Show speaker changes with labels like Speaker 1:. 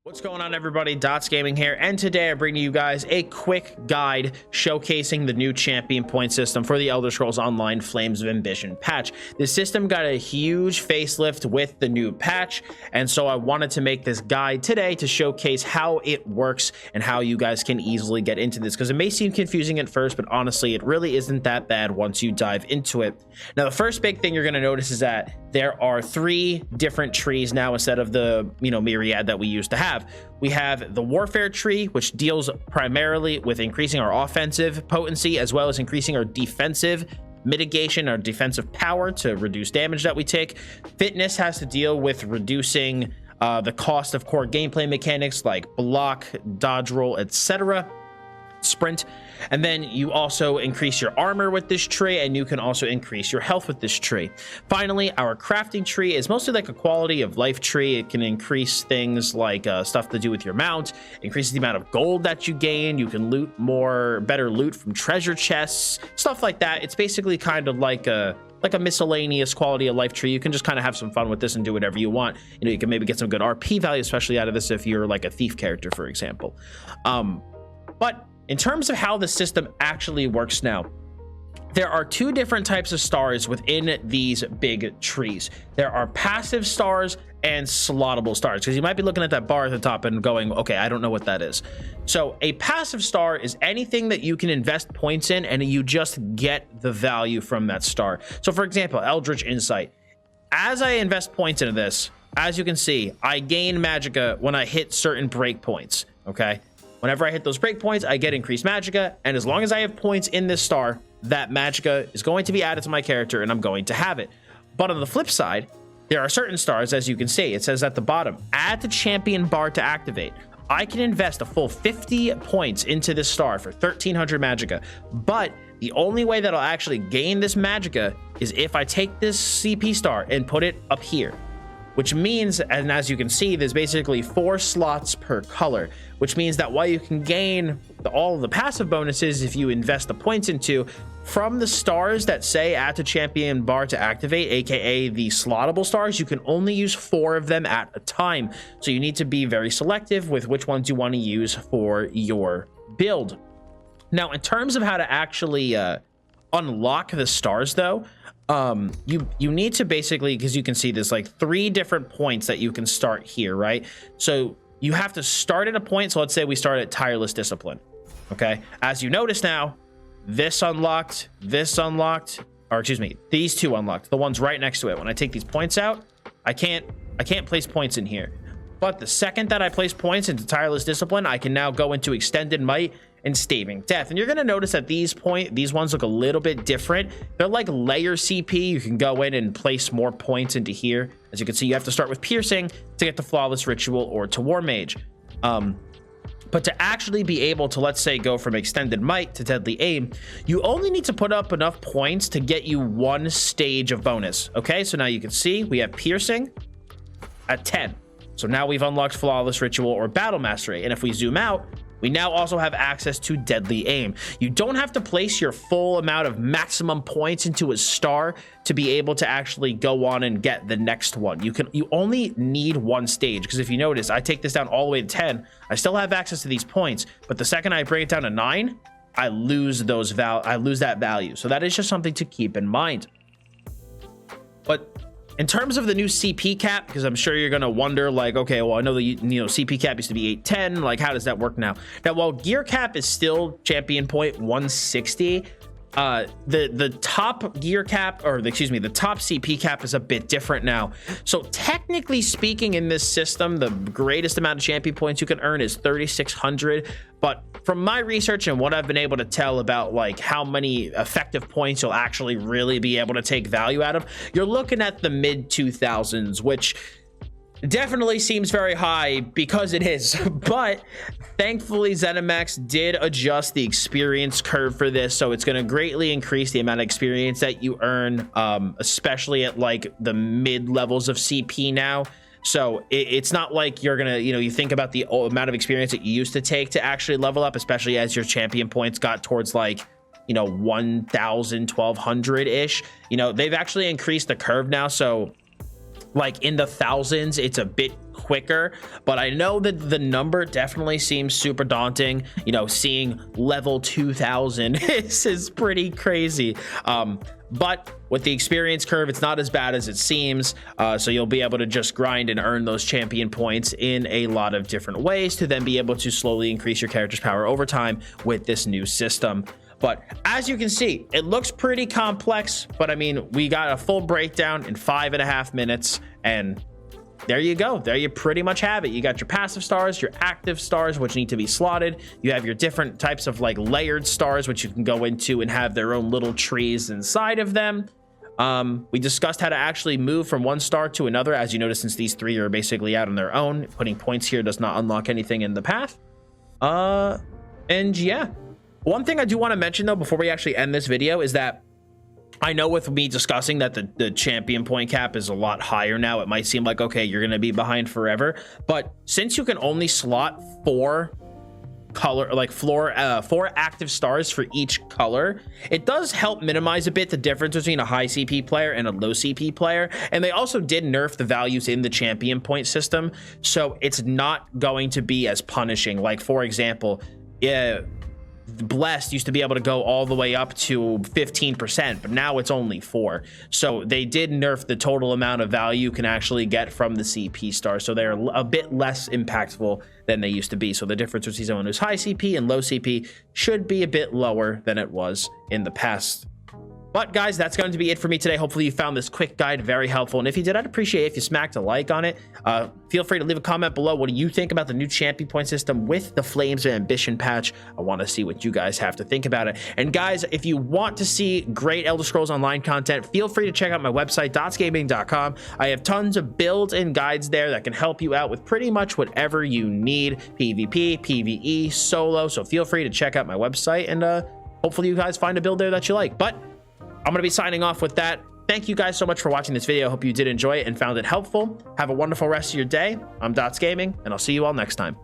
Speaker 1: What's going on, everybody? Dots Gaming here, and today I bring to you guys a quick guide showcasing the new champion point system for the Elder Scrolls Online Flames of Ambition patch. This system got a huge facelift with the new patch, and so I wanted to make this guide today to showcase how it works and how you guys can easily get into this, because it may seem confusing at first, but honestly, it really isn't that bad once you dive into it. Now, the first big thing you're going to notice is that there are 3 different trees now instead of the myriad that we used to have. We have the warfare tree, which deals primarily with increasing our offensive potency as well as increasing our defensive mitigation, our defensive power to reduce damage that we take. Fitness has to deal with reducing the cost of core gameplay mechanics like block, dodge roll, etc. Sprint. And then you also increase your armor with this tree, and you can also increase your health with this tree. Finally, our crafting tree is mostly like a quality of life tree. It can increase things like stuff to do with your mount, increases the amount of gold that you gain. You can loot better loot from treasure chests, stuff like that. It's basically kind of like a miscellaneous quality of life tree. You can just kind of have some fun with this and do whatever you want. You can maybe get some good RP value, especially out of this if you're like a thief character, for example. But in terms of how the system actually works now, there are 2 different types of stars within these big trees. There are passive stars and slottable stars, because you might be looking at that bar at the top and going, okay, I don't know what that is. So a passive star is anything that you can invest points in and you just get the value from that star. So for example, Eldritch Insight. As I invest points into this, as you can see, I gain magicka when I hit certain breakpoints, okay? Whenever I hit those breakpoints, I get increased magicka, and as long as I have points in this star, that magicka is going to be added to my character, and I'm going to have it. But on the flip side, there are certain stars, as you can see, it says at the bottom, add the champion bar to activate. I can invest a full 50 points into this star for 1300 magicka, but the only way that I'll actually gain this magicka is if I take this CP star and put it up here. Which means, and as you can see, there's basically 4 slots per color, which means that while you can gain all of the passive bonuses if you invest the points into, from the stars that say add to champion bar to activate, aka the slottable stars, you can only use 4 of them at a time. So you need to be very selective with which ones you want to use for your build. Now, in terms of how to actually unlock the stars, though, you need to basically, because you can see there's like 3 different points that you can start here, right? So you have to start at a point. So let's say we start at tireless discipline. Okay, as you notice now, this unlocked, or excuse me, these 2 unlocked, the ones right next to it. When I take these points out, I can't place points in here. But the second that I place points into tireless discipline, I can now go into extended might and staving death. And you're going to notice that these ones look a little bit different. They're like layer CP. You can go in and place more points into here. As you can see, you have to start with piercing to get to flawless ritual or to war mage. But to actually be able to, let's say, go from extended might to deadly aim, you only need to put up enough points to get you 1 stage of bonus. Okay, so now you can see we have piercing at 10. So now we've unlocked flawless ritual or battle mastery. And if we zoom out, we now also have access to deadly aim. You don't have to place your full amount of maximum points into a star to be able to actually go on and get the next one. You only need 1 stage, because if you notice, I take this down all the way to 10. I still have access to these points, but the second I bring it down to 9, I lose that value. So that is just something to keep in mind. But in terms of the new CP cap, because I'm sure you're going to wonder, like, okay, well, I know the CP cap used to be 810. Like, how does that work now? Now, while gear cap is still champion point 160, the top gear cap, or excuse me, the top CP cap is a bit different now. So technically speaking, in this system, the greatest amount of champion points you can earn is 3,600. But from my research and what I've been able to tell about like how many effective points you'll actually really be able to take value out of, you're looking at the mid 2000s, which definitely seems very high, because it is. But thankfully ZeniMax did adjust the experience curve for this, so it's going to greatly increase the amount of experience that you earn, especially at like the mid levels of CP now. So it's not like you're gonna, you think about the amount of experience that you used to take to actually level up, especially as your champion points got towards like 1,000, 1,200 ish. They've actually increased the curve now. So like in the thousands, it's a bit quicker, but I know that the number definitely seems super daunting. You know, seeing level 2000 is pretty crazy. But with the experience curve, it's not as bad as it seems. So you'll be able to just grind and earn those champion points in a lot of different ways to then be able to slowly increase your character's power over time with this new system. But as you can see, it looks pretty complex, but I mean, we got a full breakdown in 5.5 minutes, and there you go. There you pretty much have it. You got your passive stars, your active stars, which need to be slotted. You have your different types of like layered stars, which you can go into and have their own little trees inside of them. We discussed how to actually move from one star to another. As you notice, since these three are basically out on their own, putting points here does not unlock anything in the path. And yeah. One thing I do want to mention, though, before we actually end this video is that I know with me discussing that the champion point cap is a lot higher now, it might seem like, okay, you're going to be behind forever. But since you can only slot four active stars for each color, it does help minimize a bit the difference between a high CP player and a low CP player. And they also did nerf the values in the champion point system, so it's not going to be as punishing. Like, for example, Blessed used to be able to go all the way up to 15%, but now it's only 4. So they did nerf the total amount of value you can actually get from the CP star, so they're a bit less impactful than they used to be. So the difference between someone who's high CP and low CP should be a bit lower than it was in the past. But guys, that's going to be it for me today. Hopefully you found this quick guide very helpful. And if you did, I'd appreciate it if you smacked a like on it. Feel free to leave a comment below. What do you think about the new champion point system with the Flames of Ambition patch? I want to see what you guys have to think about it. And guys, if you want to see great Elder Scrolls Online content, feel free to check out my website, dotsgaming.com. I have tons of builds and guides there that can help you out with pretty much whatever you need. PvP, PvE, solo. So feel free to check out my website, and hopefully you guys find a build there that you like. But I'm going to be signing off with that. Thank you guys so much for watching this video. Hope you did enjoy it and found it helpful. Have a wonderful rest of your day. I'm Dots Gaming, and I'll see you all next time.